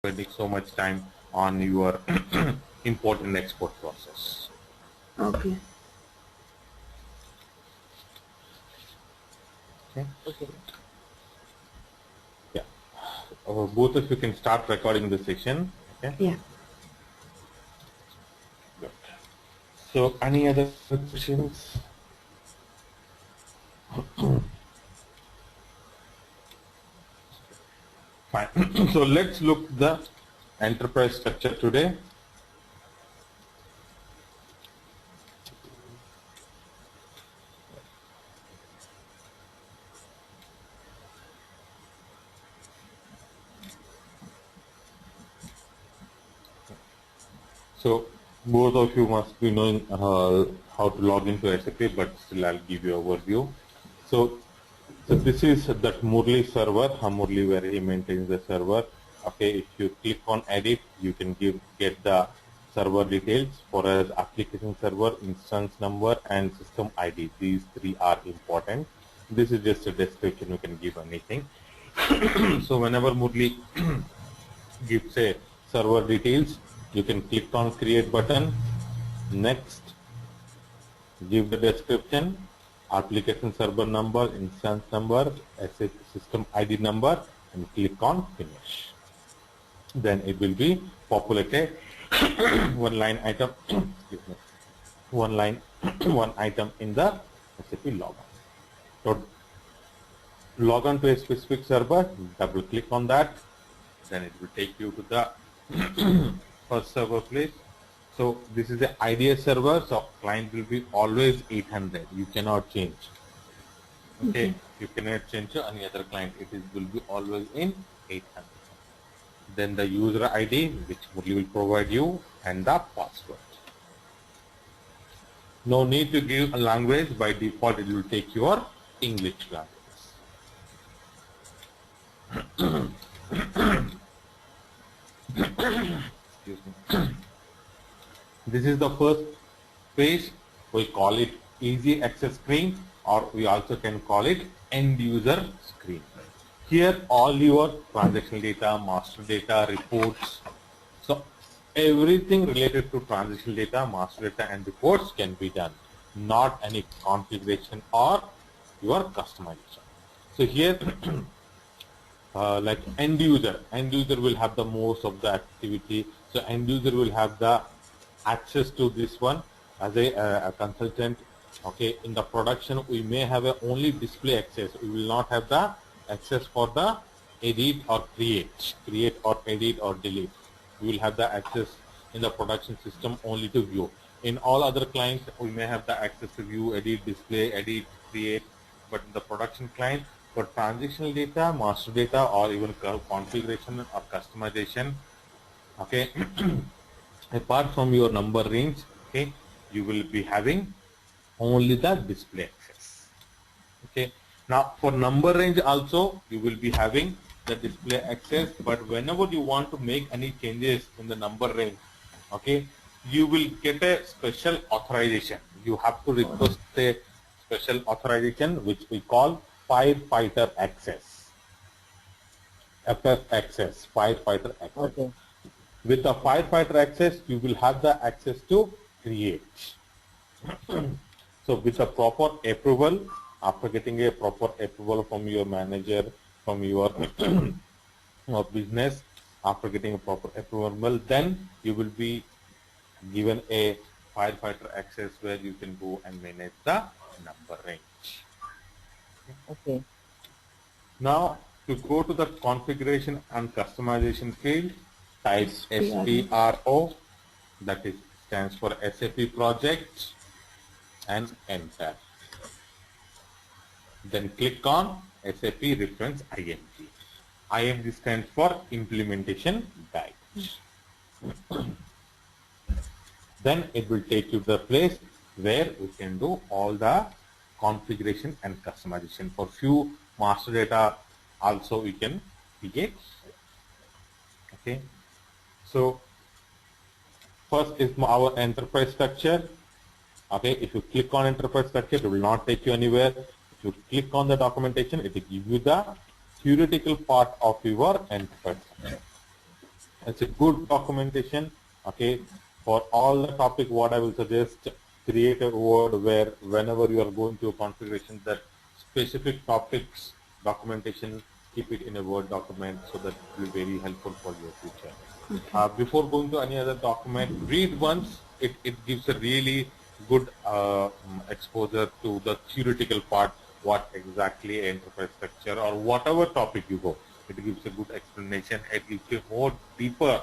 spending so much time on your import and export process. Okay. Okay. Okay. Yeah. Both of you can start recording the session. Okay. Yeah. Good. So, any other questions? Fine. So let's look the enterprise structure today. So both of you must be knowing how to log into SAP, but still I'll give you an overview. So this is that Murli server, Murli where he maintains the server. Okay, if you click on edit, you can get the server details for as application server, instance number, and system ID. These three are important. This is just a description, you can give anything. So whenever Murli gives a server details, you can click on create button, next, give the description, application server number, instance number, SAP system ID number, and click on finish. Then it will be populated one line item, excuse me, one item in the SAP logon. So log on to a specific server, double click on that, then it will take you to the first server place. So this is the IDS server, so client will be always 800. You cannot change. Okay, you cannot change to any other client. It will be always in 800. Then the user ID, which Murli will provide you, and the password. No need to give a language. By default, it will take your English language. Excuse me. This is the first page. We call it easy access screen, or we also can call it end user screen. Here all your transactional data, master data, reports. So everything related to transactional data, master data, and reports can be done. Not any configuration or your customization. So here like end user will have the most of the activity. So end user will have the access to this one as a consultant. Okay, in the production we may have a only display access. We will not have the access for the edit or create or edit or delete. We will have the access in the production system only to view. In all other clients we may have the access to view, edit, display, edit, create, but in the production client, for transactional data, master data, or even configuration or customization, okay, apart from your number range, okay, you will be having only the display access. Okay, now for number range also you will be having the display access, but whenever you want to make any changes in the number range, okay, you will get a special authorization. You have to request a special authorization which we call firefighter access. FF access, firefighter access. Okay. With the firefighter access, you will have the access to create. So with a proper approval, after getting a proper approval from your manager, from your business, after getting a proper approval, then you will be given a firefighter access where you can go and manage the number range. Okay. Now to go to the configuration and customization field, type SPRO, that is stands for SAP project, and enter. Then click on SAP reference IMG. IMG stands for implementation guide. Then it will take you to the place where we can do all the configuration and customization. For few master data also we can create. Okay, so first is our enterprise structure. Okay, if you click on enterprise structure, it will not take you anywhere. If you click on the documentation, it will give you the theoretical part of your enterprise structure. It's a good documentation. Okay, for all the topic, what I will suggest, create a word where whenever you are going to a configuration, that specific topics documentation, keep it in a Word document so that it will be very helpful for your future. Okay. Before going to any other document, read once. It gives a really good exposure to the theoretical part, what exactly enterprise structure or whatever topic you go. It gives a good explanation. It gives you more deeper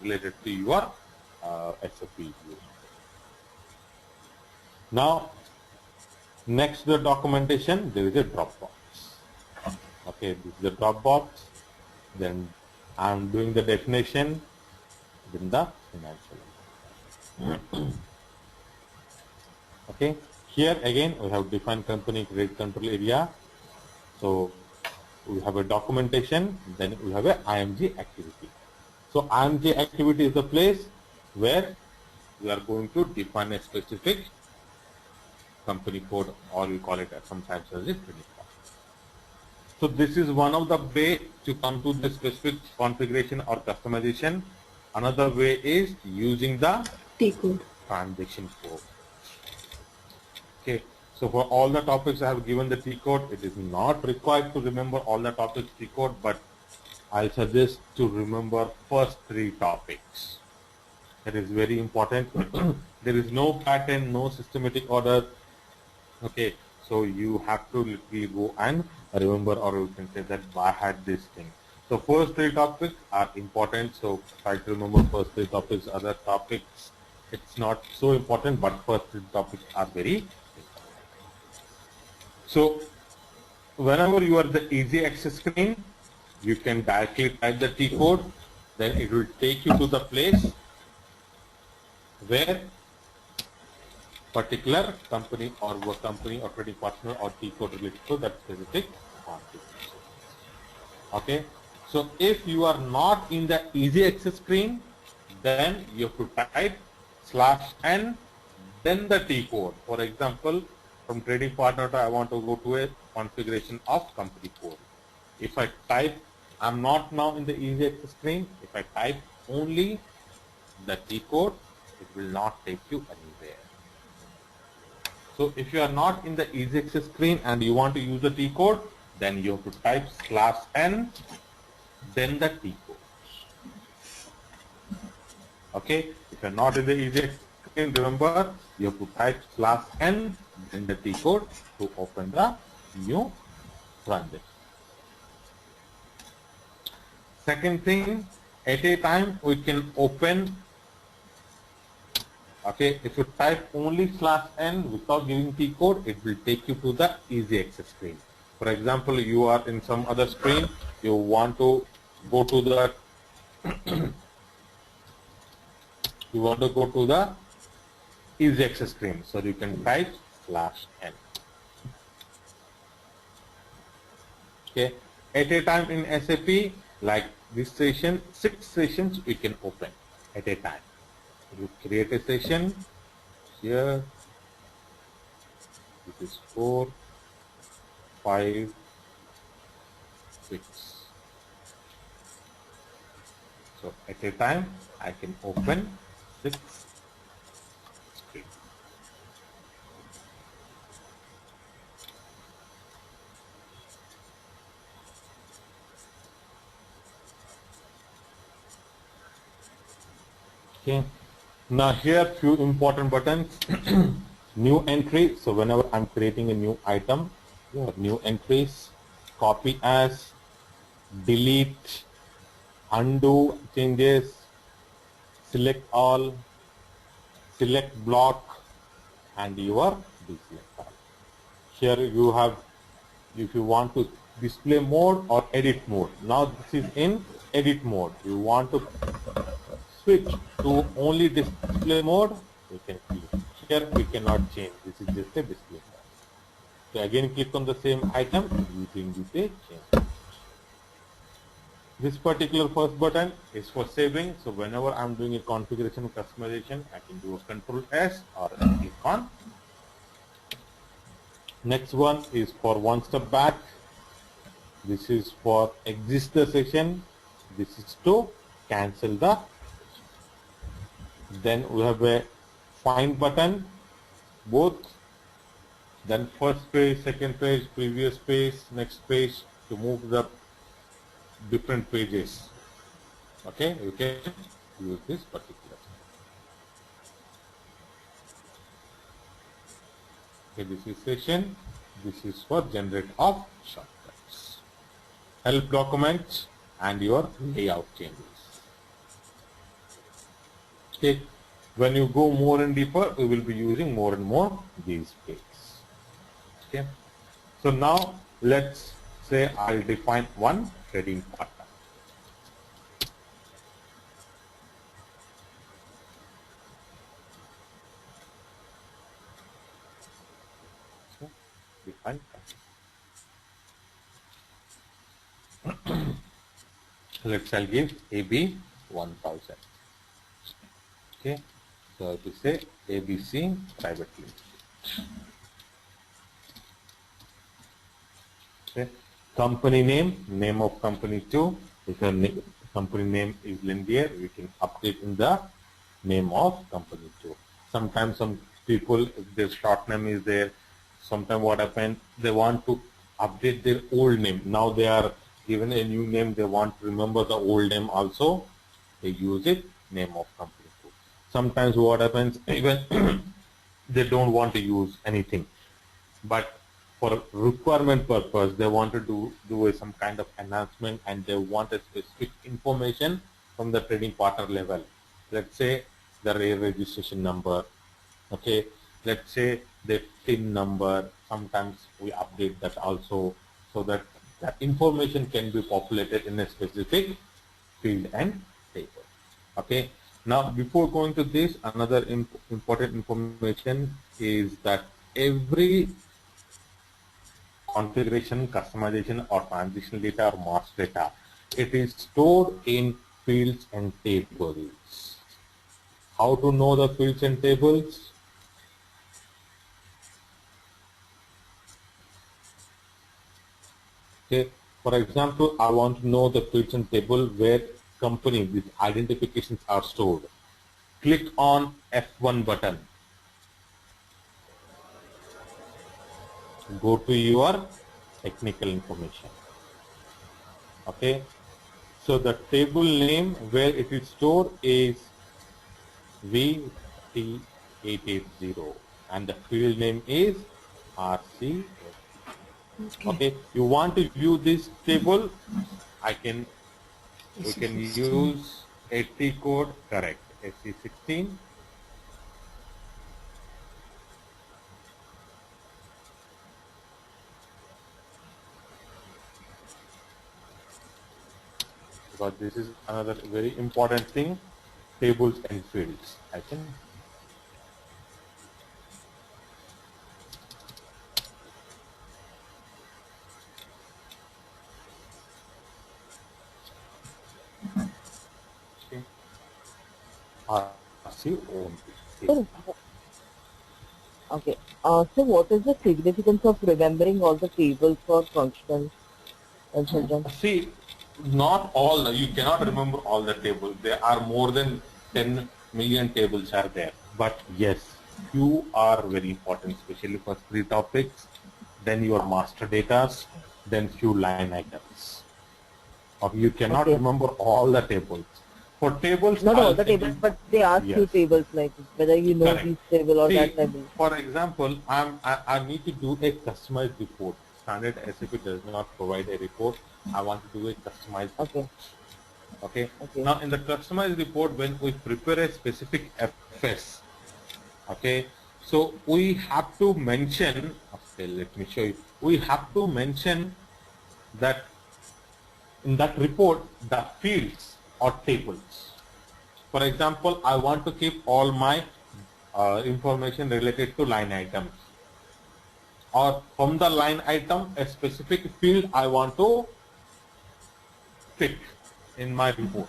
related to your SAP view. Now, next to the documentation, there is a Dropbox. Okay, this is the Dropbox. Then I'm doing the definition, then the financial. Okay, here again we have defined company credit control area. So we have a documentation, then we have a IMG activity. So IMG activity is the place where we are going to define a specific company code, or we call it sometimes as a credit card. So this is one of the way to come to the specific configuration or customization. Another way is using the T-code. transaction code. Okay, so for all the topics I have given the T code. It is not required to remember all the topics T code, but I suggest to remember first 3 topics. That is very important. There is no pattern, no systematic order. Okay, so you have to literally go and remember, or you can say that I had this thing. So first 3 topics are important. So try to remember first 3 topics. Other topics, it's not so important, but first 3 topics are very important. So whenever you are the easy access screen, you can directly type the T code, then it will take you to the place where particular company or work company or trading partner or T code related to that specific configuration. Okay, so if you are not in the easy access screen, then you have to type /n, then the T code. For example, from trading partner I want to go to a configuration of company code. If I type, I'm not now in the easy access screen. If I type only the T code, it will not take you anywhere. So if you are not in the easy access screen and you want to use the T code, then you have to type /n, then the T code. Okay, if you're not in the easy access screen, remember you have to type /n, then the T code to open the new transaction. Second thing, at a time we can open. Okay, if you type only /n without giving T code, it will take you to the easy access screen. For example, you are in some other screen, you want to go to the easy access screen, so you can type /n. Okay, at a time in SAP, like this session, 6 sessions we can open at a time. You create a session here. This is 4, 5, 6. So at a time I can open 6 screens. Okay. Now here few important buttons. New entry. So whenever I'm creating a new item, new entries, copy as, delete, undo changes, select all, select block, and your deselect all. Here you have, if you want to display mode or edit mode. Now this is in edit mode. You want to switch to only display mode, you can click. Here we cannot change. This is just a display mode. So again click on the same item using this change. This particular first button is for saving. So whenever I'm doing a configuration customization, I can do a Control S or click on. Next one is for one step back. This is for exit the session. This is to cancel the. Then we have a find button, both. Then first page, second page, previous page, next page to move the different pages. Okay, you can use this particular. Okay, this is session. This is for generate of shortcuts, help documents, and your layout changes. Okay, when you go more and deeper, we will be using more and more these pages. Okay, so now let's say I'll define one trading partner. So define. Let's I'll give AB 1000. Okay, so if we say ABC Private Limited. Okay, company name of company 2. If your company name is linear, we can update in the name of company 2. Sometimes some people, if their short name is there, sometimes what happens, they want to update their old name. Now they are given a new name, they want to remember the old name also, they use it, name of company 2. Sometimes what happens, even they don't want to use anything, but for requirement purpose, they want to do some kind of enhancement, and they want a specific information from the trading partner level. Let's say the registration number. Okay, let's say the PIN number. Sometimes we update that also, so that that information can be populated in a specific field and table. Okay. Now, before going to this, another important information is that every configuration, customization, or transitional data or master data, it is stored in fields and tables. How to know the fields and tables? Okay, for example, I want to know the fields and table where company with identifications are stored. Click on F1 button. Go to your technical information. Okay, so the table name where it is stored is VT880, and the field name is RC. Okay, you want to view this table, we can use 80 code, correct, SC16. Because this is another very important thing, tables and fields. I can see RC only. Okay. So what is the significance of remembering all the tables for functional consultants? See, not all, you cannot remember all the tables. There are more than 10 million tables are there. But yes, few are very important, especially for 3 topics, then your master data, then few line items. Or you cannot remember all the tables. For tables, not all the tables, but they ask you tables, like whether you know this table or that table. For example, I need to do a customized report. Standard SAP does not provide a report. I want to do a customized report. Okay. Now, in the customized report, when we prepare a specific FS, okay, so we have to mention, okay, let me show you. We have to mention that in that report, the fields or tables. For example, I want to keep all my information related to line items, or from the line item a specific field I want to pick in my report.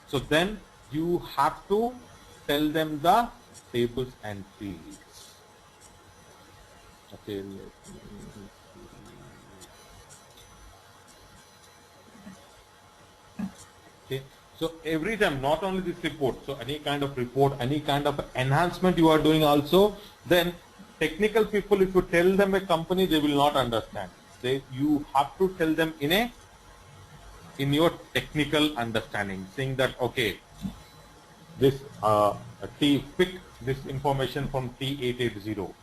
So then you have to tell them the tables and fields. Okay, okay. So every time, not only this report, so any kind of report, any kind of enhancement you are doing also, then technical people, if you tell them a company, they will not understand. You have to tell them in your technical understanding, saying that, okay, this pick this information from T880,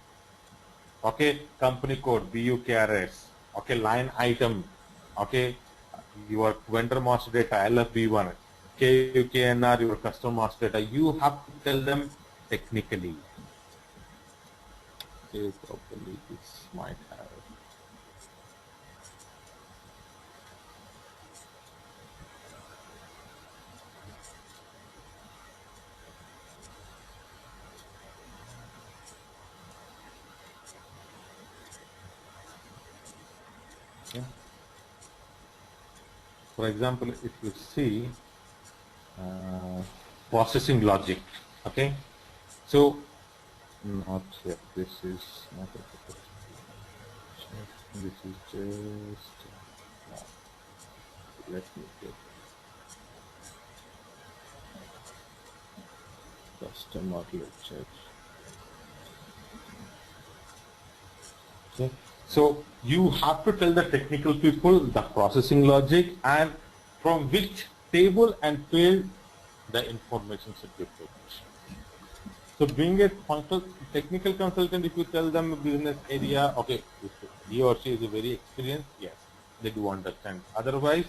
okay, company code BUKRS, okay, line item, okay, your vendor master data LFB1, KUKNR, your customer master data. You have to tell them technically. Okay, probably this might have. Okay. For example, if you see processing logic, okay, so not here. This is not a, this is just let me get customer check. Okay. So you have to tell the technical people the processing logic and from which table and field the information should be published. So being a technical consultant, if you tell them a business area, okay, if he or she is very experienced, yes, they do understand. Otherwise,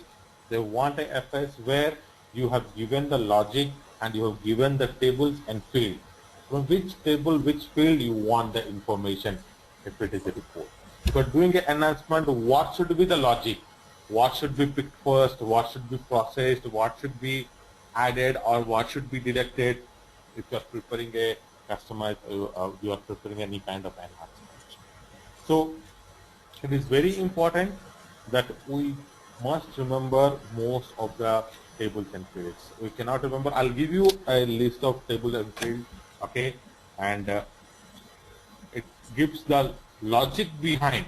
they want a FS where you have given the logic and you have given the tables and field. From which table, which field you want the information if it is a report. But doing an enhancement, what should be the logic? What should be picked first? What should be processed? What should be added or what should be deducted? If you are preparing a customized, you are preparing any kind of enhancement. So it is very important that we must remember most of the tables and fields. We cannot remember. I'll give you a list of tables and fields, okay, and it gives the logic behind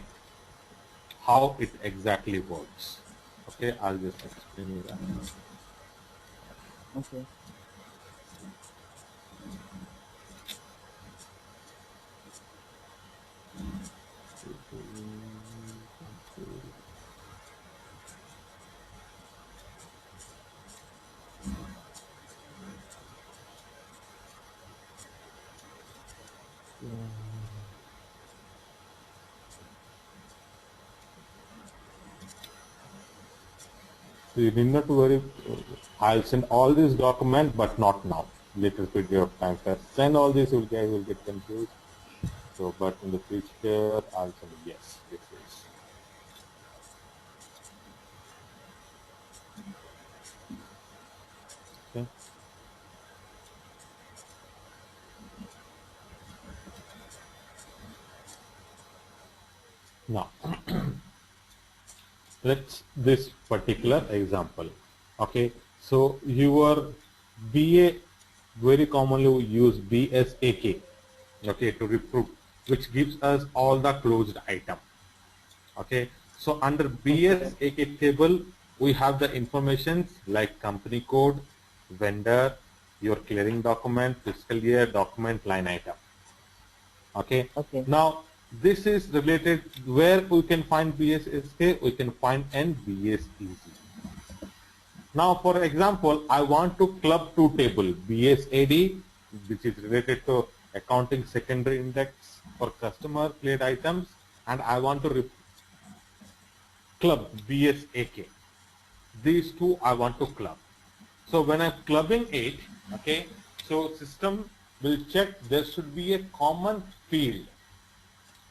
how it exactly works. Okay, I'll just explain you that. Okay. So you need not to worry. I'll send all these documents, but not now. Later period of time. First send all these, you guys will get confused. So, but in the future, I'll send yes. This is. Okay. Now, let's this particular example. Okay, so your BA very commonly use BSAK. Okay, to reprove, which gives us all the closed item. Okay, so under BSAK table, we have the informations like company code, vendor, your clearing document, fiscal year, document, line item. Okay. Okay. Now this is related where we can find BSSK, we can find in BSEZ. Now for example, I want to club two table, BSAD, which is related to accounting secondary index for customer cleared items, and I want to club BSAK. These two I want to club. So when I'm clubbing it, okay, so system will check there should be a common field.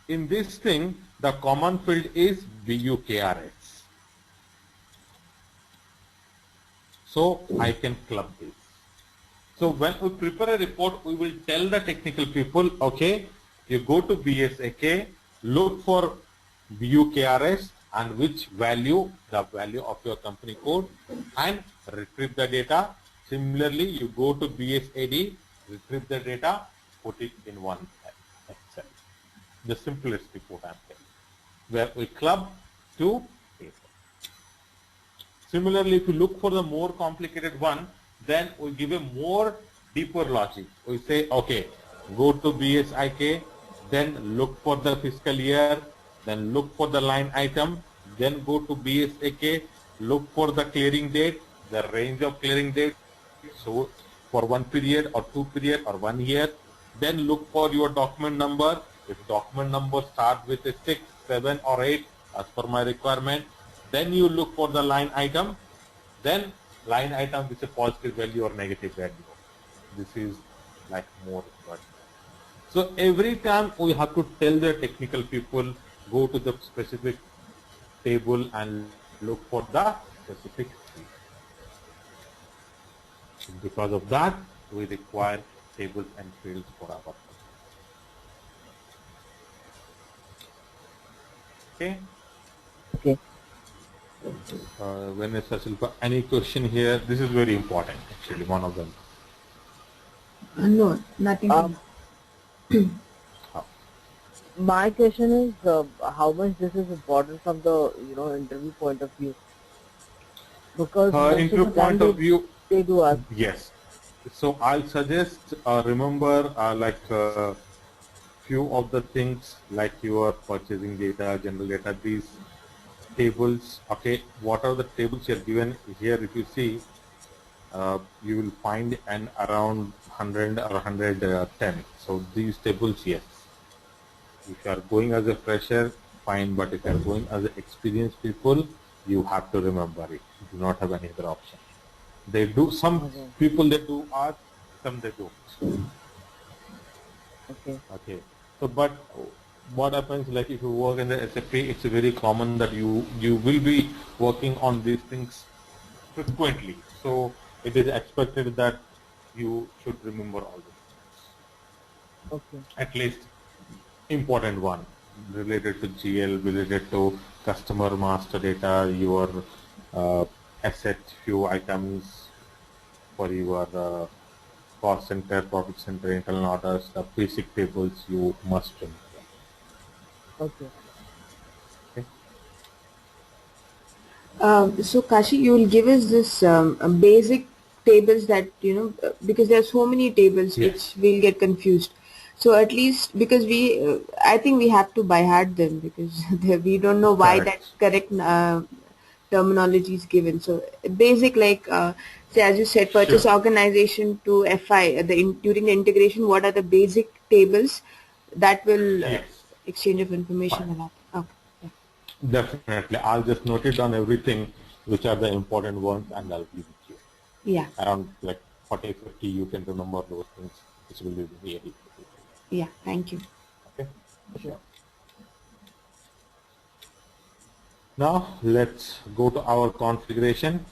In this thing, the common field is BUKRS. So I can club this. So when we prepare a report, we will tell the technical people, okay, you go to BSAK, look for BUKRS and which value, the value of your company code, and retrieve the data. Similarly, you go to BSAD, retrieve the data, put it in one Excel. The simplest report I'm telling, where we club two paper. Similarly, if you look for the more complicated one, then we give a more deeper logic. We say, okay, go to BSIK, then look for the fiscal year, then look for the line item, then go to BSAK, look for the clearing date, the range of clearing date, so for 1 period or 2 period or 1 year, then look for your document number. If document number start with a 6, 7 or 8 as per my requirement, then you look for the line item, then line item with a positive value or negative value. This is like more important. So every time we have to tell the technical people, go to the specific table and look for the specific field. Because of that, we require tables and fields for our purpose. Okay. Okay. When it's any question here, this is very important actually, one of them. No, nothing. My question is how much this is important from the interview point of view, because interview point of view, they do ask. Yes. So I'll suggest remember few of the things like your purchasing data, general data, these tables. Okay, what are the tables you're given here? If you see, you will find an around 100 or 110. So these tables, yes. If you are going as a fresher, fine, but if you are going as an experienced people, you have to remember it. You do not have any other option. They do, some people they do ask, some they don't. Okay. Okay. So, but what happens, like if you work in the SAP, it's very common that you will be working on these things frequently. So it is expected that you should remember all this. Okay. At least important one related to GL, related to customer master data, your asset few items for your cost center, profit center, internal orders, the basic tables you must remember. Okay. Okay. So Kashi, you will give us this basic tables that, because there are so many tables which we'll get confused. So at least, because I think we have to by heart them, because we don't know why that correct terminology is given. So basic, like say as you said, purchase organization to FI, during the integration, what are the basic tables that will exchange of information will happen? Okay. Yeah. Definitely. I'll just note it down everything which are the important ones and I'll give it to you. Yeah. Around like 40, 50, you can remember those things, which will be really. Yeah, thank you. Okay. Sure. Now let's go to our configuration.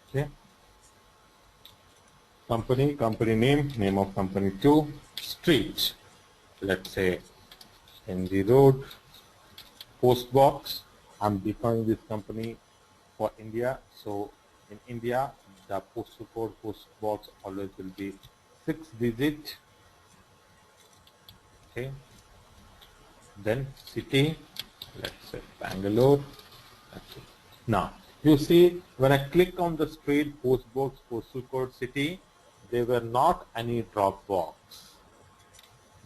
Okay. Company name of company 2, street, let's say NG Road, post box. I'm defining this company for India. So in India, the postal code post box always will be 6-digit. Okay. Then city, let's say Bangalore. Okay. Now you see, when I click on the street, post box, postal code, city, there were not any drop box.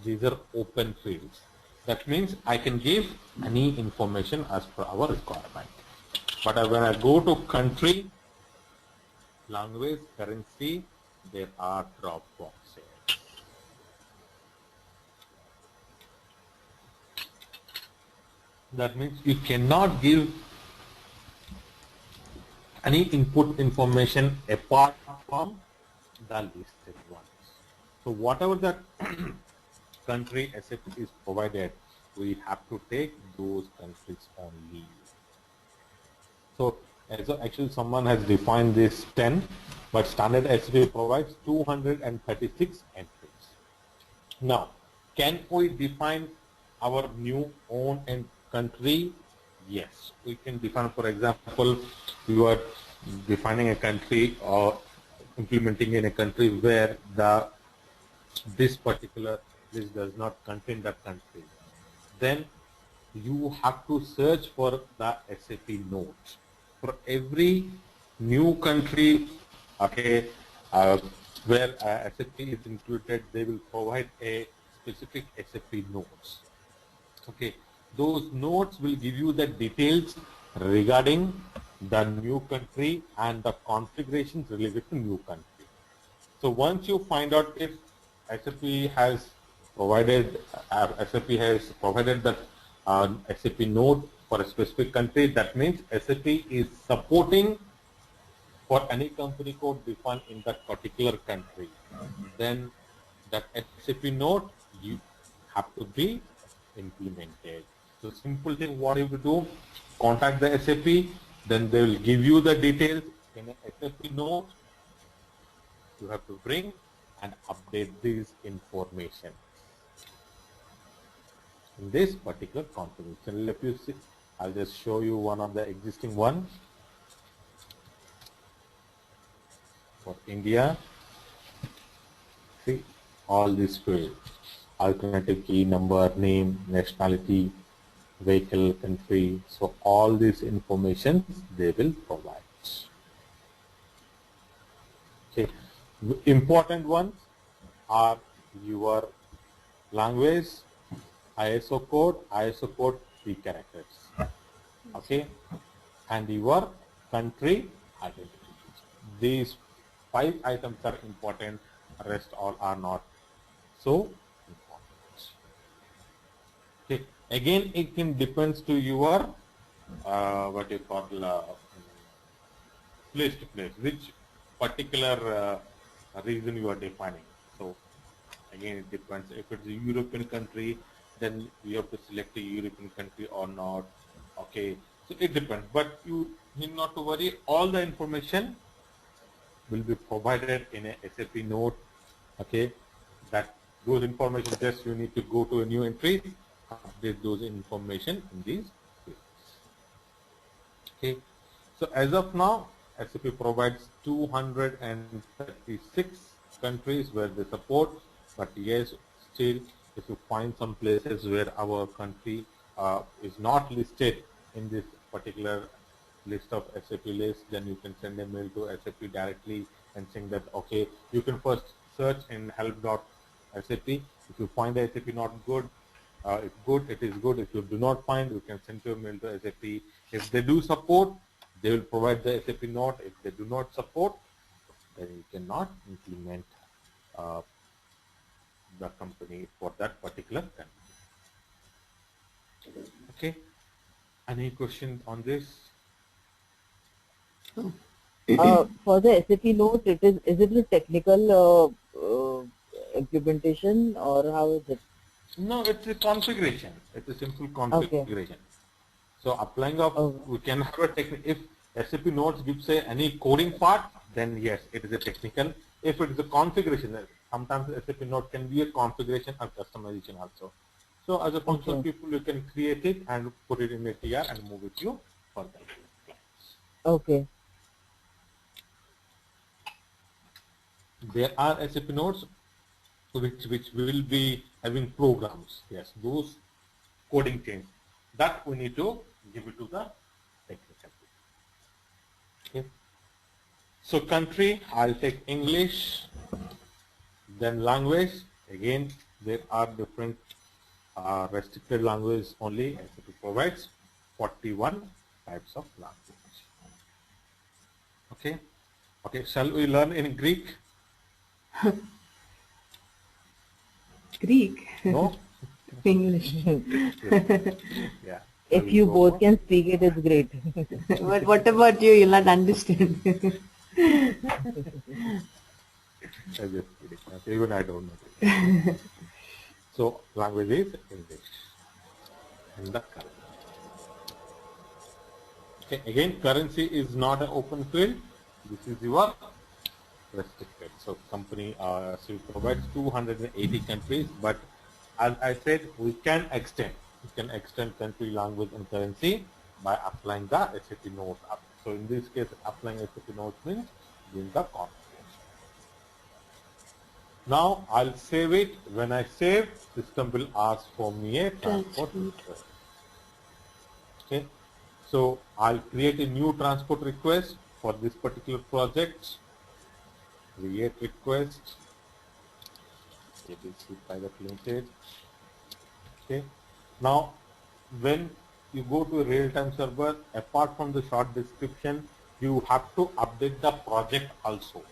These are open fields. That means I can give any information as per our requirement. But when I go to country, language, currency, there are drop boxes. That means you cannot give any input information apart from the listed ones. So whatever the country SAP is provided, we have to take those countries only. So actually someone has defined this 10, but standard SAP provides 236 entries. Now, can we define our new own and country? Yes, we can define. For example, you are defining a country or implementing in a country where this particular list does not contain that country. then you have to search for the SAP notes. For every new country, okay, where SAP is included, they will provide a specific SAP notes. Okay, those notes will give you the details regarding the new country and the configurations related to new country. So once you find out if SAP has provided that SAP note for a specific country, that means SAP is supporting for any company code defined in that particular country. Then that SAP note you have to be implemented. So simple thing, what you will do, contact the SAP, then they will give you the details in a SAP note. You have to bring and update this information in this particular configuration. Let you see, I'll just show you one of the existing one for India. See all these fields: alternative key, number, name, nationality, vehicle, country. So all these information they will provide. Okay, important ones are your language, ISO code 3 characters. Okay, and your country identity. These 5 items are important. Rest all are not so important. Okay, again it can depends to your what you call place to place, which particular region you are defining. So again it depends. If it's a European country, then you have to select a European country or not. Okay, so it depends, but you need not to worry. All the information will be provided in a SAP note. Okay, that those information, just you need to go to a new entry, update those information in these fields. Okay, so as of now, SAP provides 236 countries where they support, but yes, still if you find some places where our country is not listed in this particular list of SAP list, then you can send a mail to SAP directly and saying that, okay, you can first search in help.sap. If you find the SAP not good, if good, it is good. If you do not find, you can send your mail to SAP. If they do support, they will provide the SAP note. If they do not support, then you cannot implement the company for that particular country. Okay, any questions on this? For the SAP note, is it a technical implementation, or how is it? No, it's a configuration. It's a simple configuration. Okay. So applying of, we can have a technical. If SAP notes gives any coding part, then yes, it is a technical. If it is a configuration, sometimes SAP note can be a configuration or customization also. So as a functional people, you can create it and put it in a TR and move it to further. Okay. There are SAP notes which will be having programs. Yes, those coding change that we need to give it to the technical. Okay. So country, I'll take English. Then language, again there are different restricted languages only. SAP provides 41 types of language. Okay. Okay, shall we learn in Greek? Greek? No? English. Yeah. If you both can speak it, it's great. But what about you? You'll not understand. I'm just kidding. Okay, even I don't know. So language is English and the currency. Okay, again currency is not an open field. This is your restricted. So company so provides 280 countries, but as I said, we can extend. We can extend country, language, and currency by applying the SAP note. So in this case, applying SAP note means doing the configuration. Now I'll save it. When I save, system will ask for me a transport Transport. request. Okay. So I'll create a new transport request for this particular project. Create request. ABC Private Limited. Okay. Now, when you go to a real-time server, apart from the short description, you have to update the project also.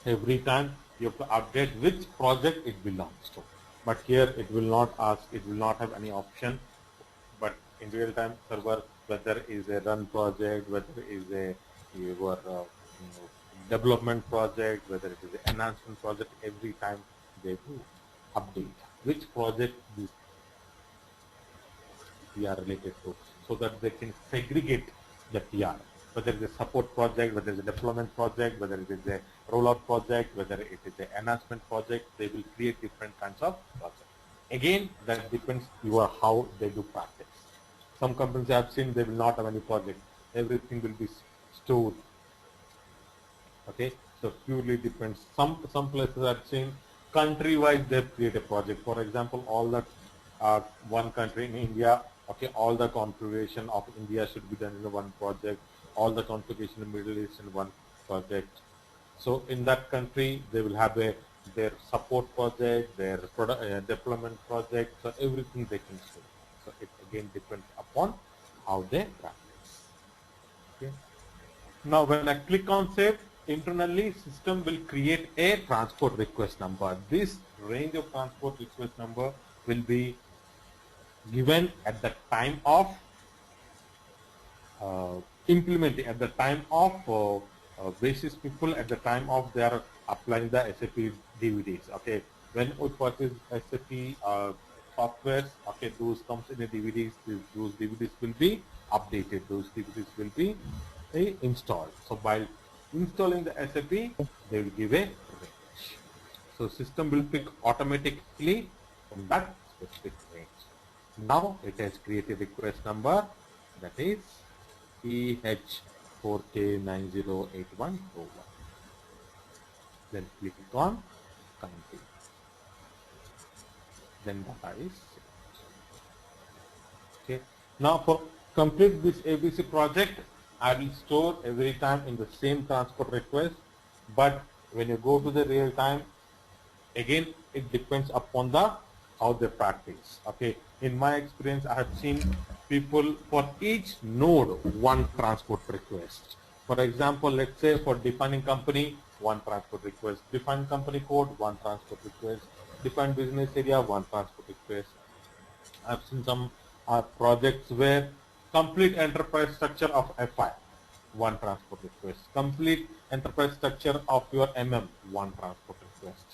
Every time you have to update which project it belongs to. But here it will not ask, it will not have any option. But in real-time server, whether it is a run project, whether it is a your development project, whether it is an enhancement project, every time they do update which project this PR related to, so that they can segregate the PR, whether it is a support project, whether it is a deployment project, whether it is a rollout project, whether it is an enhancement project. They will create different kinds of projects. Again, that depends on how they do practice. Some companies I have seen, they will not have any project. Everything will be stored. Okay, so purely depends. Some places I've seen country-wise they create a project. For example, all that one country in India, okay, all the configuration of India should be done in one project. All the configuration in Middle East in one project. So in that country, they will have their support project, their deployment project. So everything they can do. So it again depends upon how they practice. Okay. Now when I click on save, internally system will create a transport request number. This range of transport request number will be given at the time of implementing, at the time of basis people, at the time of their applying the SAP DVDs. Okay, when we purchase SAP softwares, okay, those comes in the DVDs. Those DVDs will be updated. Those DVDs will be installed. So by installing the SAP, they will give a range. So system will pick automatically from that specific range. Now it has created request number, that is EH4K908101. Then click on continue. Then data is saved. Okay. Now for complete this ABC project, I will store every time in the same transport request. But when you go to the real time, again it depends upon the how they practice. Okay, in my experience I have seen people for each node one transport request. For example, let's say for defining company, one transport request, define company code, one transport request, define business area, one transport request. I've seen some projects where complete enterprise structure of FI, one transport request, complete enterprise structure of your one transport request.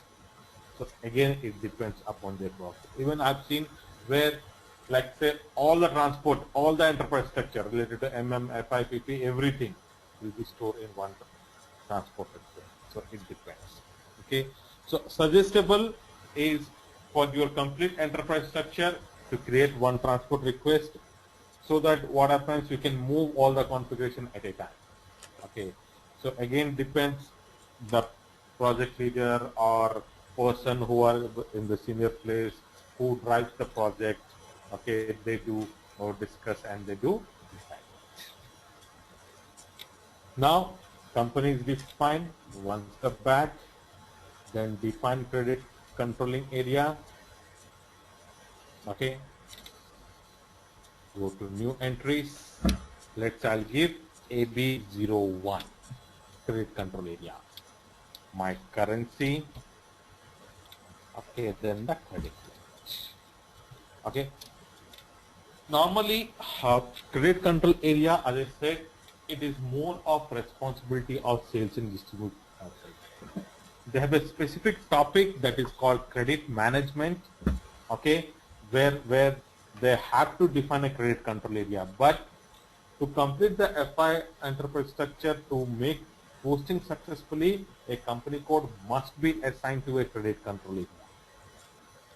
So again, it depends upon their process. Even I've seen where, like say, all the transport, all the enterprise structure related to FI, PP, everything will be stored in one transport request. So it depends. Okay. So suggestible is for your complete enterprise structure to create one transport request, so that what happens, you can move all the configuration at a time. Okay. So again, depends the project leader or person who are in the senior place who drives the project. Okay, they do or discuss and they do decide. Now company is defined, one step back, then define credit controlling area. Okay, go to new entries. I'll give AB01 credit control area. My currency. Okay, then the credit limit. Okay. Normally, credit control area, as I said, it is more of responsibility of sales and distribution. They have a specific topic that is called credit management. Okay, where they have to define a credit control area. But to complete the FI enterprise structure, to make posting successfully, a company code must be assigned to a credit control area.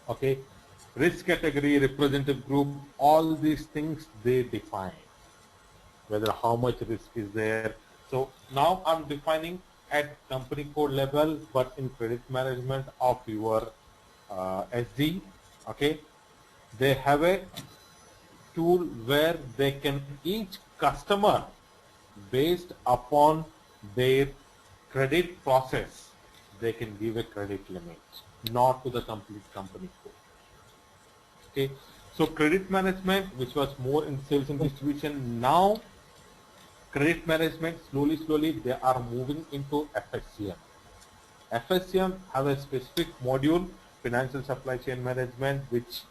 Okay, risk category, representative group, all these things they define, whether how much risk is there. So now I'm defining at company code level, but in credit management of your SD, okay, they have a tool where they can each customer based upon their credit process, they can give a credit limit, not to the complete company code. Okay, so credit management, which was more in sales and distribution, now credit management slowly they are moving into FSCM. FSCM have a specific module, financial supply chain management, which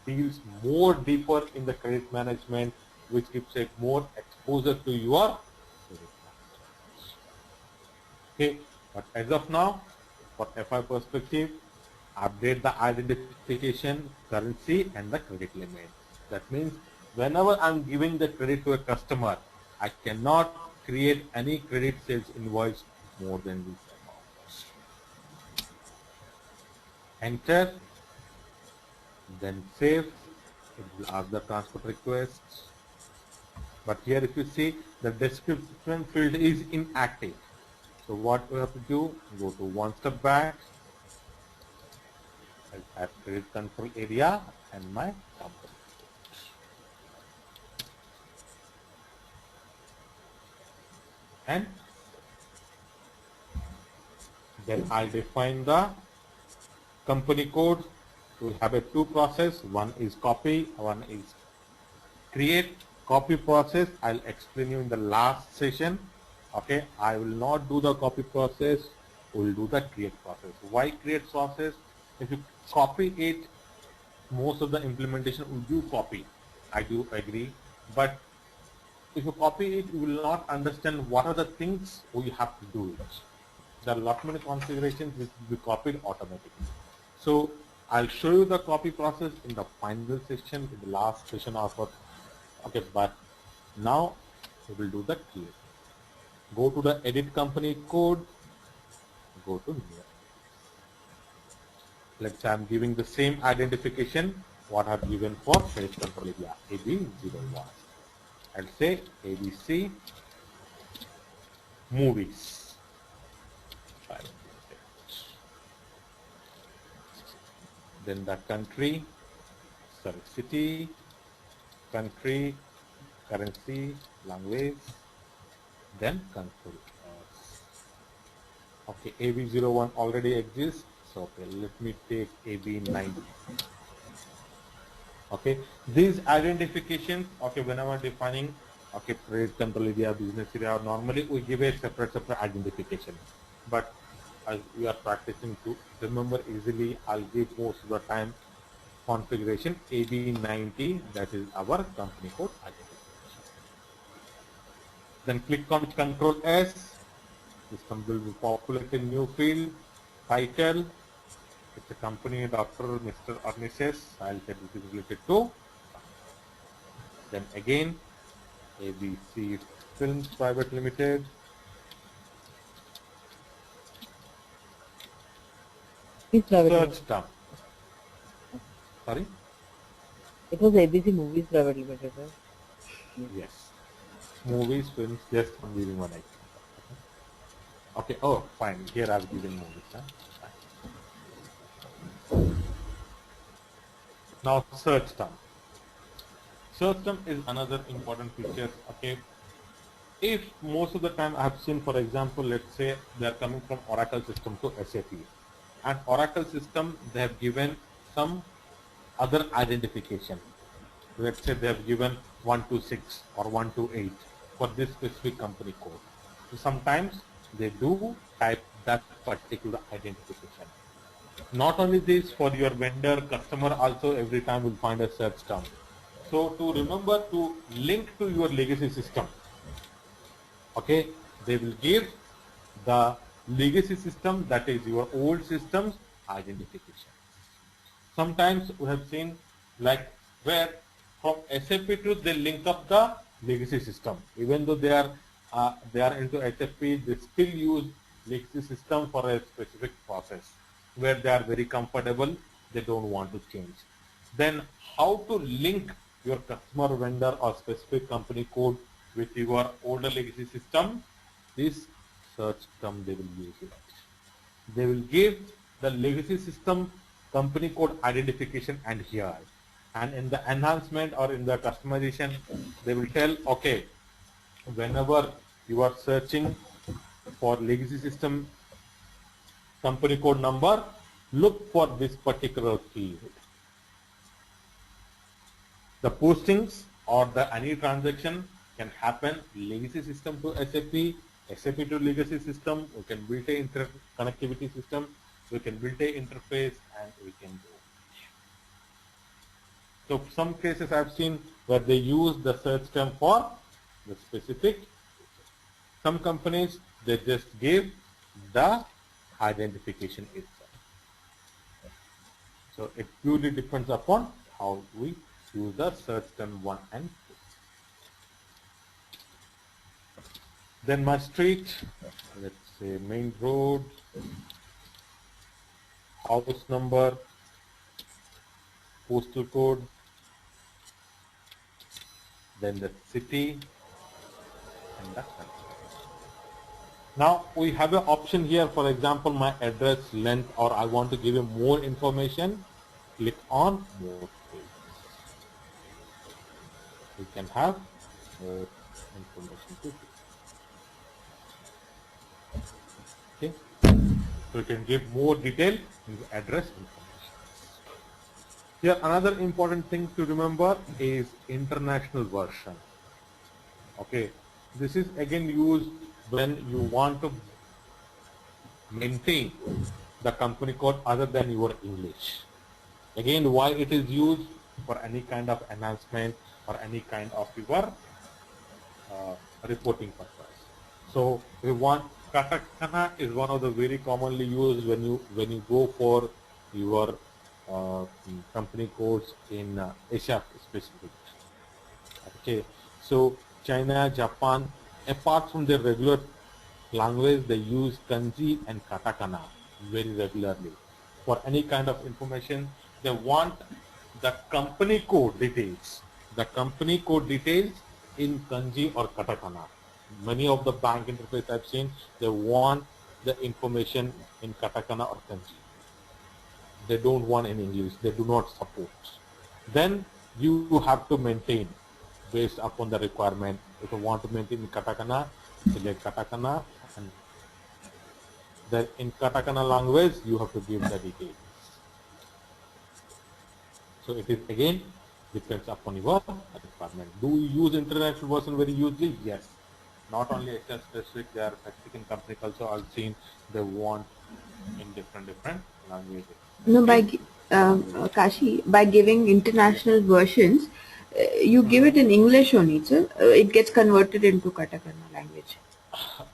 deals more deeper in the credit management, which gives a more exposure to your credit management. Okay, but as of now, for FI perspective, update the identification, currency, and the credit limit. That means whenever I'm giving the credit to a customer, I cannot create any credit sales invoice more than this amount. Enter, then save. It will ask the transport request. But here if you see, the description field is inactive. So what we have to do, go to one step back, at credit control area and my company. And then I'll define the company code. We have a two process, one is copy, one is create. Copy process I'll explain you in the last session. Okay, I will not do the copy process, we'll do the create process. Why create process? If you copy it, most of the implementation will do copy, I do agree, but if you copy it, you will not understand what are the things we have to do it. There are a lot many configurations which will be copied automatically. So I'll show you the copy process in the final session, in the last session of okay, but now we will do the create. Go to the edit company code, go to new. Let's say I'm giving the same identification what I've given for credit control area, AB01. I'll say ABC movies. Then the country, sorry, city, country, currency, language, then control. Okay, AB01 already exists. So okay, let me take AB90. Okay, these identifications, okay, whenever defining, okay, credit control area, business area, normally we give a separate identification. But as we are practicing to remember easily, I'll give most of the time configuration AB90, that is our company code identification. Then click on Control S. This will be populated new field, title. It's a company, Dr. Mr. Arnises. I'll say this is related to. Then again, ABC Films Private Limited. Search term. Sorry? It was ABC Movies Private Limited, right? Yes. Movies, films, just I'm giving one item. Okay, oh, fine. Here I've given movies. Huh? Now search term. Search term is another important feature. Okay, if most of the time I have seen, for example, let's say they are coming from Oracle system to SAP, and Oracle system they have given some other identification. Let's say they have given 126 or 128 for this specific company code. So sometimes they do type that particular identification. Not only this, for your vendor, customer also every time will find a search term. So to remember to link to your legacy system, okay, they will give the legacy system, that is your old system's identification. Sometimes we have seen like where from SAP to they link up the legacy system. Even though they are into SAP, they still use legacy system for a specific process where they are very comfortable, they don't want to change. Then how to link your customer, vendor or specific company code with your older legacy system? This search term they will use it. They will give the legacy system company code identification and here. And in the enhancement or in the customization, they will tell, okay, whenever you are searching for legacy system company code number, look for this particular keyword. The postings or the any transaction can happen legacy system to SAP, SAP to legacy system. We can build a connectivity system. We can build a interface and we can do. So some cases I've seen where they use the search term for the specific. Some companies they just give the identification itself. So it purely depends upon how we use the search term 1 and 2. Then my street, let's say main road, house number, postal code, then the city and the country. Now we have an option here, for example, my address length, or I want to give you more information, click on more pages. We can have more information to give. Okay, so you can give more detail in the address information. Here another important thing to remember is international version. Okay, this is again used when you want to maintain the company code other than your English. Again, why it is used? For any kind of enhancement or any kind of your reporting purpose. So we want katakana is one of the very commonly used when you go for your company codes in Asia specifically. Okay, so China, Japan, apart from their regular language, they use kanji and katakana very regularly. For any kind of information, they want the company code details. The company code details in kanji or katakana. Many of the bank interface I've seen, they want the information in katakana or kanji. They don't want in English. They do not support. Then you have to maintain based upon the requirement. If you want to maintain in katakana, select katakana, and then in katakana language you have to give the details. So it is again depends upon your requirement. Do you use international version very usually? Yes. Not only Asia specific, there are Mexican companies also I've seen they want in different languages. No, by Kashi, by giving international versions, you give it in English only, so it gets converted into katakana language.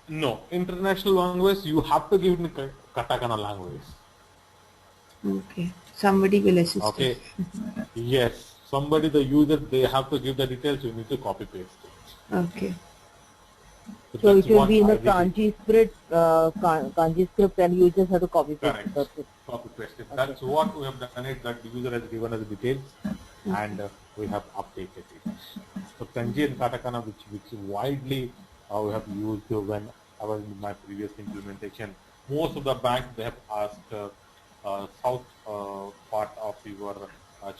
No, international language you have to give in katakana language. Okay, somebody will assist. Okay, yes, somebody, the user, they have to give the details. You need to copy paste it. Okay. So it will be in the kanji script, and you just have to copy paste it. That's it. Copy paste it. That's what we have done it. That the user has given us the details, and we have updated it. So kanji and katakana, which widely we have used when I was in my previous implementation. Most of the banks they have asked south part of your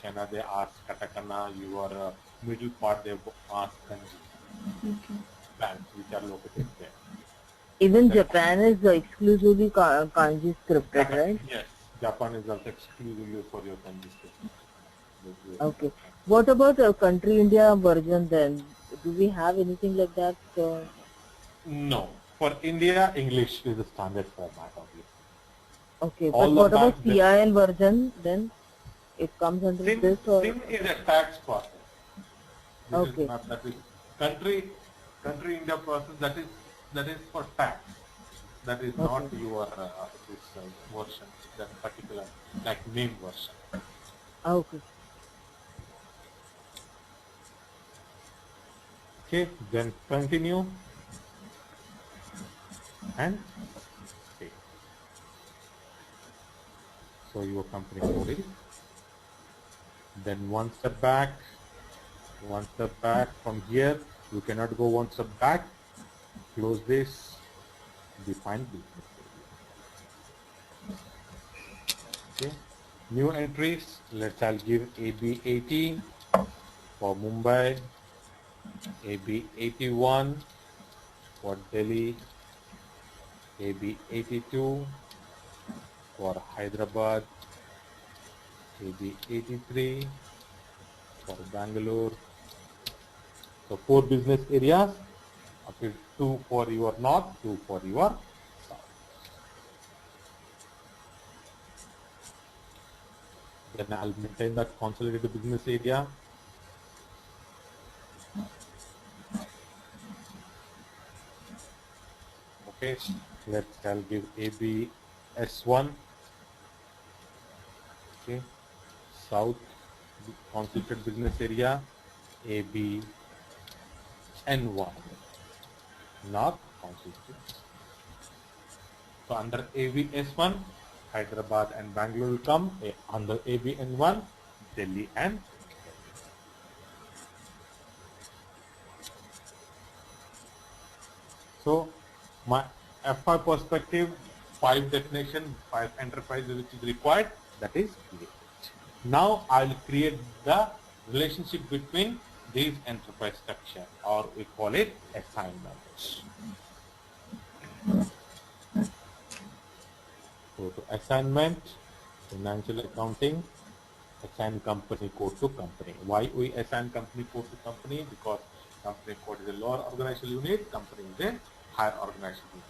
China, they ask katakana. Your middle part they ask kanji. Okay. Banks which are located there. Even Japan is exclusively kanji scripted, right? Yes, Japan is also exclusively for your kanji script. Okay. What about country India version then? Do we have anything like that? No. For India, English is the standard format, obviously. Okay, but what about CIN version then? It comes under this or? SIN is a tax process. This Okay. is not, that is country India process, that is for tax. That is not your this version, that particular like name version. Okay. Okay, then continue and save. So your company code is. Then one step back from here. You cannot go one step back. Close this. defined business area. Okay. New entries, I'll give AB80 for Mumbai, AB81 for Delhi, AB82 for Hyderabad, AB83 for Bangalore. So 4 business areas. Okay, 2 for your north, 2 for your south. Then I'll maintain that consolidated business area. Okay, I'll give ABS1. Okay, south consolidated business area, ABN1, north consolidated. So under ABS1, Hyderabad and Bangalore will come. Under ABN1, Delhi and Mumbai. So my FI perspective, 5 definition, 5 enterprises which is required, that is created. Now I will create the relationship between these enterprise structure, or we call it assignment. Go to assignment, financial accounting, assign company code to company. Why we assign company code to company? Because company code is a lower organizational unit, company is a higher organizational unit.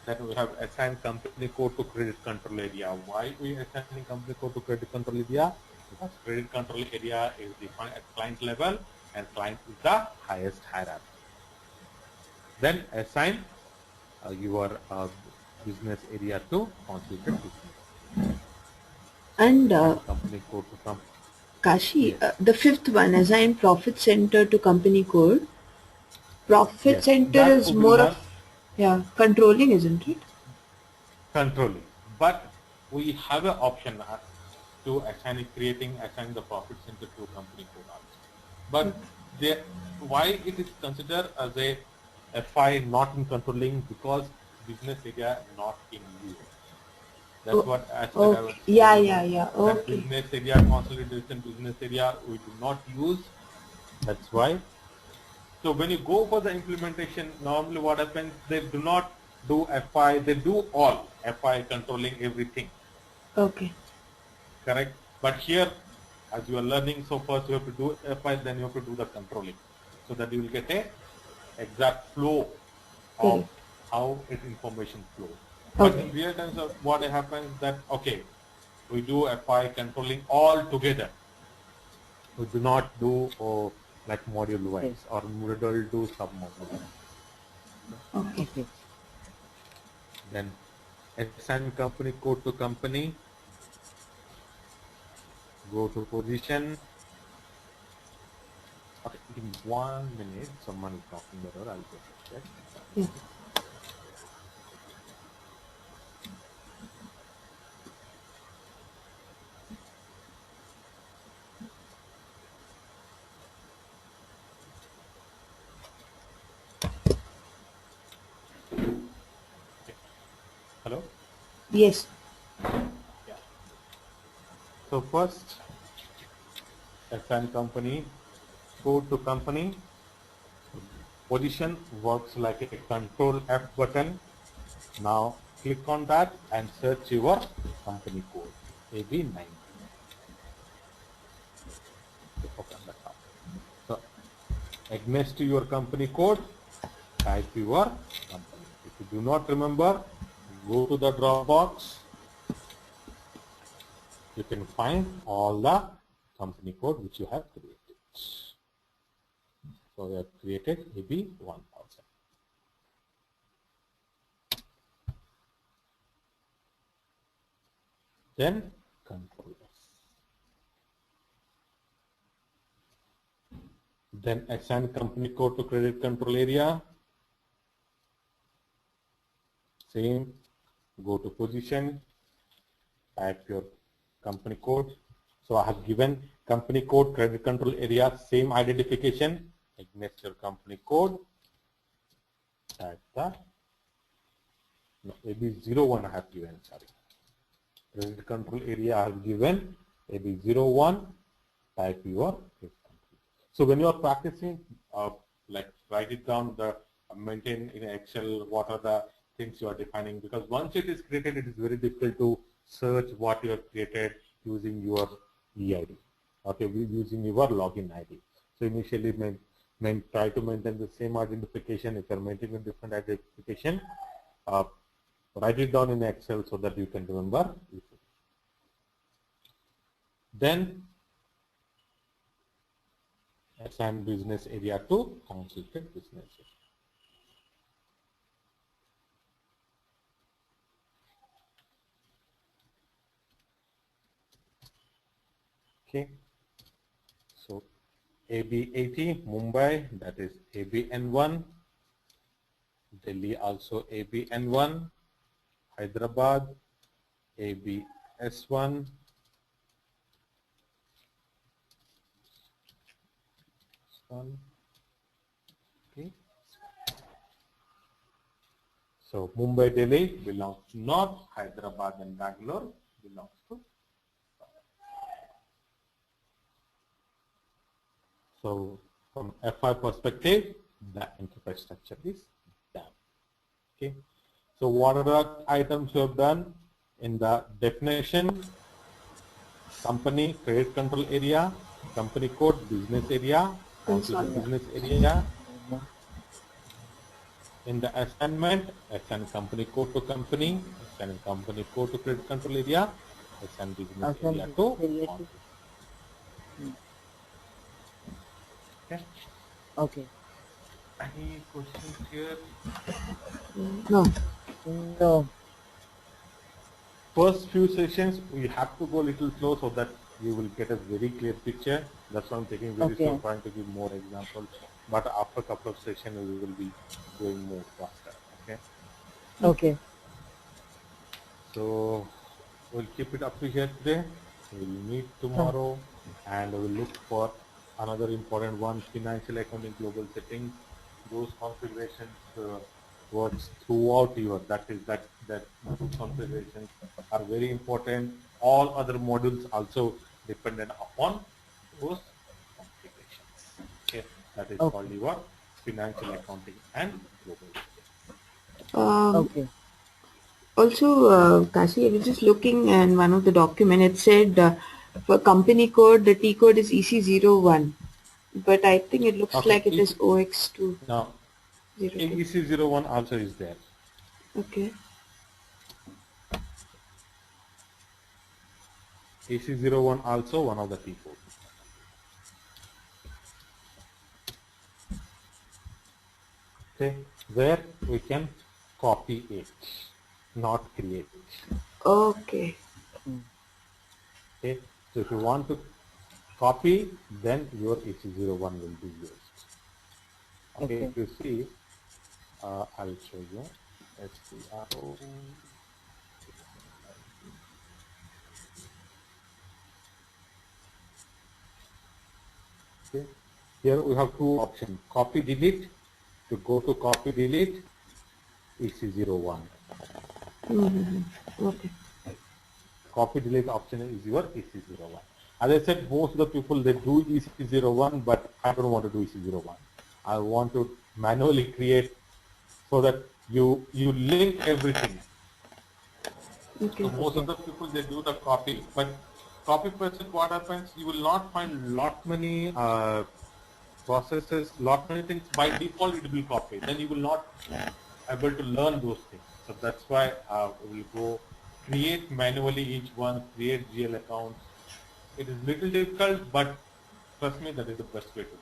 Then we have assigned company code to credit control area. Why we assigning company code to credit control area? Because credit control area is defined at client level and client is the highest hierarchy. Then assign your business area to constituted business. And company code to company. Kashi, the 5th one, assign profit center to company code. Profit center is more of controlling, isn't it? Controlling, but we have an option to assign the profit center to company code also. But why it is considered as a FI not in controlling? Because business area not in use. That's what I said. Okay. Yeah. Okay. Business area, consolidation business area, we do not use. That's why. So when you go for the implementation, normally what happens, they do not do FI, they do all FI, controlling everything. Okay. Correct. But here, as you are learning, so first you have to do FI, then you have to do the controlling, so that you will get a exact flow of how its information flows. But in real terms of what happens that, okay, we do FI controlling all together. We do not do like module wise, or we will do sub-module. Okay. Then assign company code to company. Go to position. Okay, give me 1 minute. Someone is talking there. I'll just check. Yeah. Hello? Yes. Yeah. So first, assign company code to company. Position works like a control F button. Now click on that and search your company code, AB90. Open that up. So next to your company code, type your company. If you do not remember, go to the drop box. You can find all the company code which you have created. So we have created AB1000. Then control S. Then assign company code to credit control area. Same, go to position, type your company code. So I have given company code, credit control area, same identification. Next your company code, type the No, AB01 I have given, sorry. Credit control area I have given AB01, type your credit control. So when you are practicing, like write it down, the maintain in Excel what are the things you are defining, because once it is created, it is very difficult to search what you have created using your EID. Okay, using your login ID. So initially try to maintain the same identification. If you are maintaining a different identification, write it down in Excel so that you can remember. Then assign business area to consultant business area. Okay. So AB80 Mumbai, that is ABN1. Delhi also ABN1. Hyderabad ABS1. Okay. So Mumbai, Delhi belongs to North, Hyderabad and Bangalore belongs to South. So from FI perspective, the enterprise structure is done. Okay. So what are the items you have done in the definition? Company, credit control area, company code, business area, consultant business area. In the assignment, assign company code to company, assign company code to credit control area, assign business area to consultant. Okay. Okay. Any questions here? No. No. First few sessions, we have to go a little slow so that you will get a very clear picture. That's why I'm taking very slow, trying to give more examples. But after a couple of sessions, we will be going more faster. Okay. Okay. So we'll keep it up to here today. We'll meet tomorrow, and we'll look for another important one: financial accounting global settings. Those configurations works throughout your that configurations are very important. All other modules also dependent upon those configurations. Okay, that is called your financial accounting and global settings. Okay. Also, Kashi, I was just looking in one of the document. It said for company code, the T code is EC01, but I think it looks like it is OX2. Now, EC01 also is there. Okay. EC01 also one of the T codes. Okay, where we can copy it, not create it. Okay. Okay, so if you want to copy, then your EC01 will be used. Okay, if you see, I'll show you. SPRO. Okay, here we have two options: copy, delete. To go to copy, delete, EC01. Okay. Copy delete option is your EC01. As I said, most of the people they do EC01, but I don't want to do EC01. I want to manually create so that you link everything. Okay. So most of the people they do the copy, but copy person, what happens? You will not find lot many processes, lot many things. By default, it will copy. Then you will not able to learn those things. So that's why we will go create manually each one, create GL accounts. It is little difficult, but trust me, that is the best way to learn.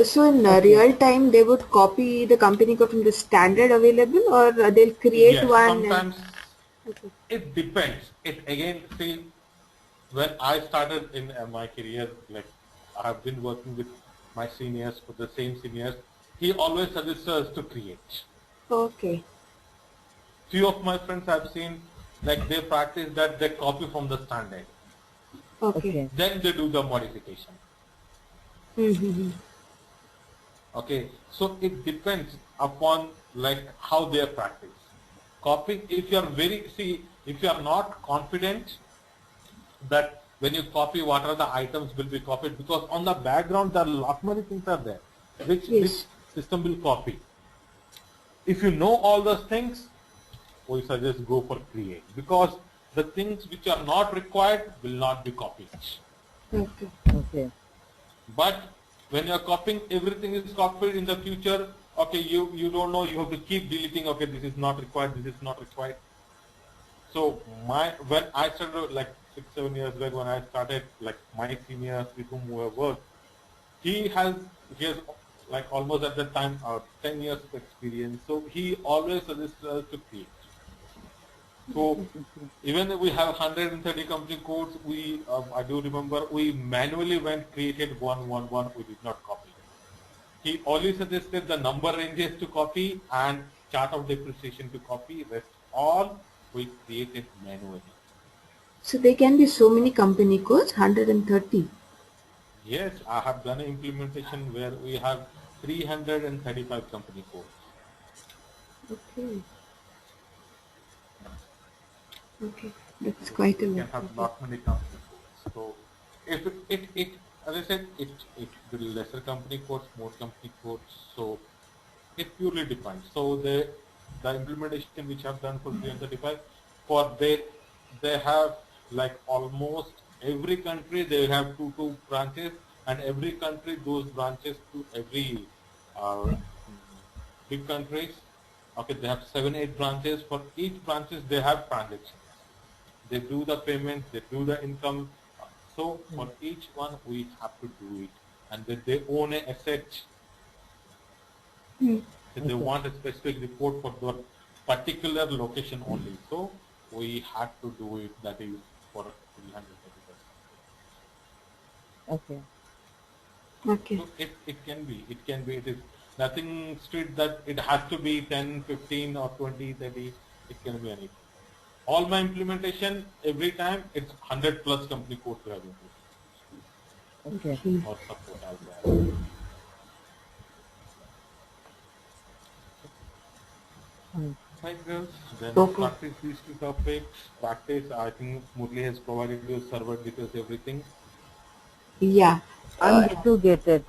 So in real time, they would copy the company code from the standard available, or they'll create one. Sometimes it depends. It again, see, when I started in my career, like I have been working with my seniors, for the same seniors, he always suggests us to create. Okay. Few of my friends I've seen, like they practice that they copy from the standard. Okay. Then they do the modification. Okay, so it depends upon like how they practice. copying, if you are if you are not confident that when you copy what are the items will be copied, because on the background there are lot many things are there which Yes. system will copy. If you know all those things, we suggest go for create, because the things which are not required will not be copied. Okay. Okay. But when you are copying, everything is copied in the future. Okay, you don't know, you have to keep deleting. Okay, this is not required, this is not required. So when I started like 6-7 years back, when I started, like my seniors with whom we have worked, he has like almost at that time 10 years of experience. So he always suggested us to create. So even if we have 130 company codes, I do remember we manually went created one. We did not copy. He only suggested the number ranges to copy and chart of depreciation to copy. Rest all we created manually. So there can be so many company codes, 130. Yes, I have done an implementation where we have 335 company codes. Okay. Okay. That's quite a You lot. can have not many company codes. So if it as I said, it the lesser company codes, more company codes. So it purely depends. So the implementation which I've done for 335, for they have like almost every country they have two branches, and every country those branches to every uh, big countries. Okay, they have 7-8 branches. For each branches they have transactions. They do the payments, they do the income. So for each one we have to do it, and then they own a asset. So they Okay. want a specific report for the particular location only. So we had to do it. That is for 335. Okay. Okay. So it can be, it is nothing strict that it has to be 10, 15 or 20, 30. It can be anything. All my implementation, every time it's 100 plus company codes we have implemented Okay. Okay. or support as well. Fine. Right, girls. Then Okay. practice these two topics. Practice, I think Murli has provided you server details, everything. Yeah. I'm yet to get it.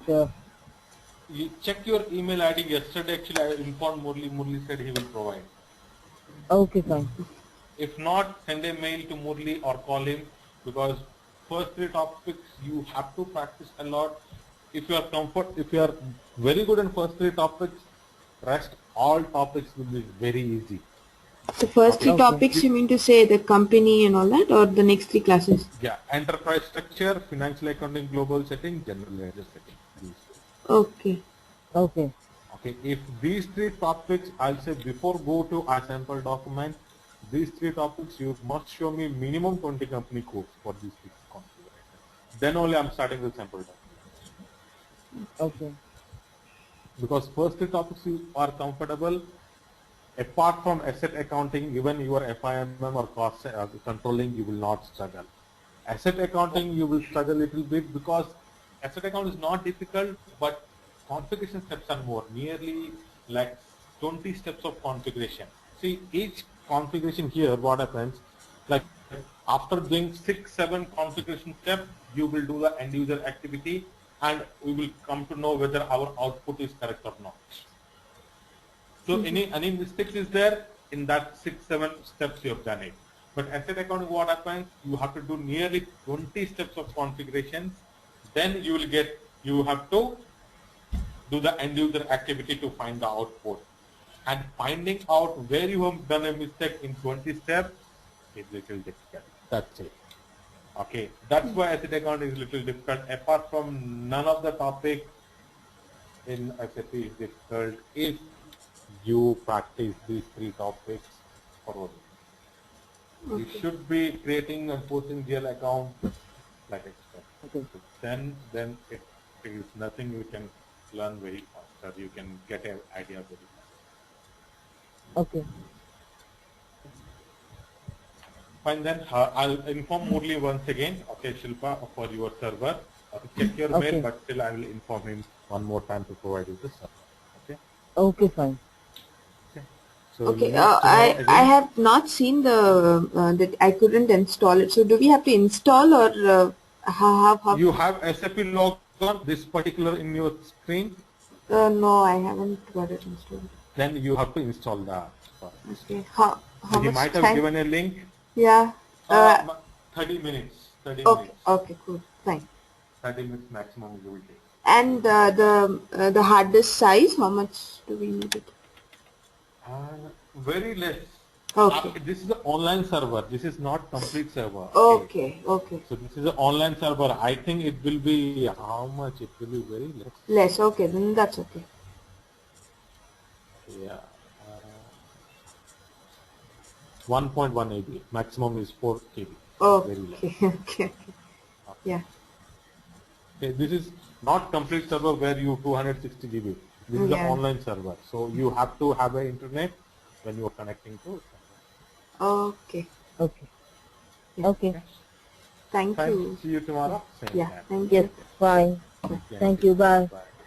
You check your email ID. Yesterday, actually, I informed Murli. Murli said he will provide. Okay, fine. If not, send a mail to Murli or call him, because first 3 topics you have to practice a lot. If you are very good in first 3 topics, rest all topics will be very easy. So first three Okay. Okay. topics you mean to say the company and all that, or the next three classes? Yeah, enterprise structure, financial accounting, global setting, general ledger setting. These 3. Okay. Okay. Okay, if these 3 topics, I'll say before go to a sample document, these 3 topics you must show me minimum 20 company codes for these 3 configurations. Then only I'm starting the sample document. Okay. Because first 3 topics you are comfortable. Apart from asset accounting, even your FIMM or cost controlling, you will not struggle. Asset accounting, you will struggle a little bit, because asset account is not difficult, but configuration steps are more, nearly like 20 steps of configuration. See, each configuration here, what happens, like after doing 6-7 configuration steps, you will do the end user activity, and we will come to know whether our output is correct or not. So any mistakes is there in that 6-7 steps you have done it. But asset accounting, what happens? You have to do nearly 20 steps of configurations. Then you have to do the end user activity to find the output. And finding out where you have done a mistake in 20 steps is little difficult. That's it. Okay, that's why asset accounting is little difficult. Apart from none of the topic in SAP is difficult if you practice these 3 topics thoroughly. You Okay. should be creating and posting GL account like expert. Okay. So then it is nothing you can learn very faster. You can get an idea very fast. Okay. Fine, then I'll inform Murli once again. Okay, Shilpa, for your server. Okay, check your mail, Okay. but still I will inform him one more time to provide you the server. Okay. Okay, fine. Okay. So Okay, you need to know I again. have not seen the that I couldn't install it. So do we have to install or how? You have SAP logo this particular in your screen. No, I haven't got it installed. Then you have to install that first. Okay, So how he much might have time? given a link. Yeah. But 30 minutes. 30 Okay, minutes. okay, cool, fine. 30 minutes maximum you will take. And the hard disk size, how much do we need it? Very less. Okay. This is an online server. This is not complete server. Okay. Okay, okay. So this is an online server. I think it will be how much? It will be very less. Less, okay, then that's okay. Yeah. 1.1 AB. Maximum is 4 KB. Very less. Okay, okay, yeah. Okay, this is not complete server where you 260 GB. This is an Yeah. online server. So you have to have an internet when you are connecting to server. Okay. Okay. Yeah. Okay. Thank Fine. you. See you tomorrow. Same Yeah, time. thank Yes, you. fine. Yeah. Thank you. Bye. Bye.